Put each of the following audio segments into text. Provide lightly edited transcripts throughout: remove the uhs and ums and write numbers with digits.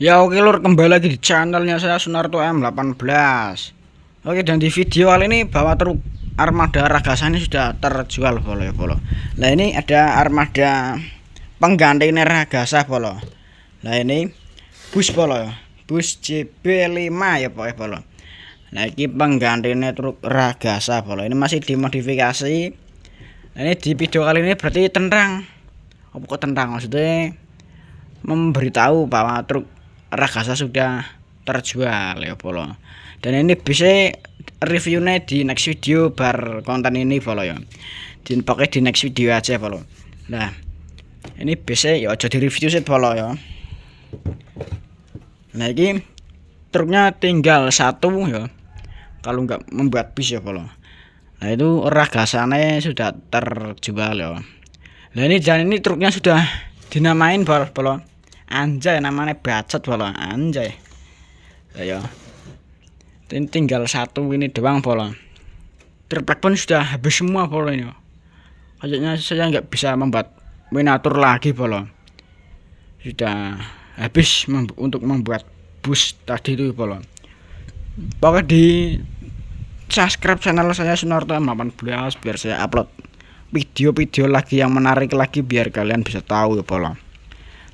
Ya oke lur, kembali lagi di channelnya saya Sunarto M18. Oke, dan di video kali ini bahwa truk armada Ragasa ini sudah terjual bolo ya bolo. Nah ini ada armada pengganti Ragasa bolo. Nah ini bus bolo ya, bus JB5 ya pokoknya bolo. Nah ini pengganti truk Ragasa bolo. Ini masih dimodifikasi. Nah, ini di video kali ini berarti tentang apa kok tentang maksudnya memberitahu bahwa truk Ragasa sudah terjual ya bolo. Dan ini bisa reviewnya di next video bar konten ini bolo ya. Pakai di next video aja bolo. Nah ini bisa ya aja di review sih bolo ya. Nah ini truknya tinggal satu ya, kalau nggak membuat bis ya bolo. Nah itu Ragasanya sudah terjual ya. Nah ini dan ini truknya sudah dinamain bolo. Anjay, namanya bacot bolo, anjay. Ya, ini tinggal satu ini doang bolo. Triplek pun sudah habis semua bolo ini. Kayaknya saya nggak bisa membuat miniatur lagi bolo. Sudah habis untuk membuat bus tadi itu bolo. Pokoknya di subscribe channel saya Sunarto M18 biar saya upload video-video lagi yang menarik lagi biar kalian bisa tahu ya bolo.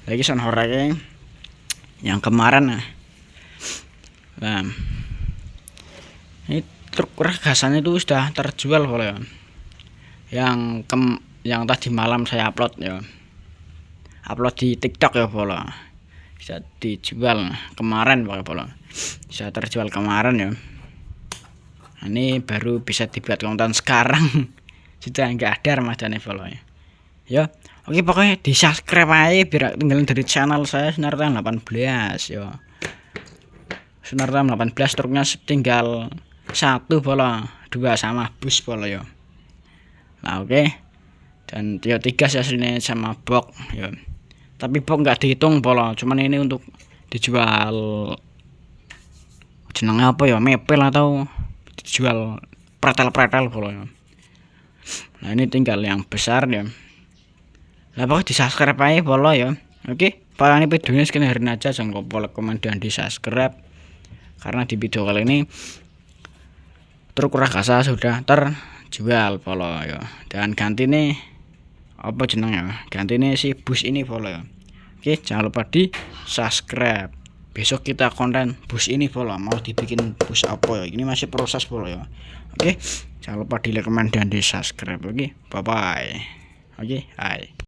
Lagi sonhornya yang kemarin nah ini truk Ragasanya itu sudah terjual bolo ya. Yang tadi malam saya upload ya, upload di TikTok ya bolo, bisa dijual kemarin bolo, bisa terjual kemarin ya. Ini baru bisa dibuat konten sekarang sudah nggak ada armadanya bolo ya. Oke, pokoknya di subscribe aja biar tinggalin dari channel saya Sunarto M18 ya. Sunarto M18 truknya tinggal satu bolo, dua sama bus bolo ya. Nah oke, dan ya 3 hasilnya sama box ya. Tapi box nggak dihitung bolo, cuman ini untuk dijual jenengnya apa ya, mepel atau dijual pretel bolo ya. Nah ini tinggal yang besar ya. Nah pokoknya di subscribe aja bolo ya. Oke, para ini videonya sekian hari aja, jangan lupa like, komen, dan di subscribe. Karena di video kali ini truk Ragasa sudah terjual bolo ya. Dan ganti nih apa jenengnya, ganti nih si bus ini bolo ya. Oke, jangan lupa di subscribe. Besok kita konten bus ini bolo, mau dibikin bus apa ya, ini masih proses bolo ya. Oke, jangan lupa di like, komen, dan di subscribe. Oke, bye bye. Oke, hai.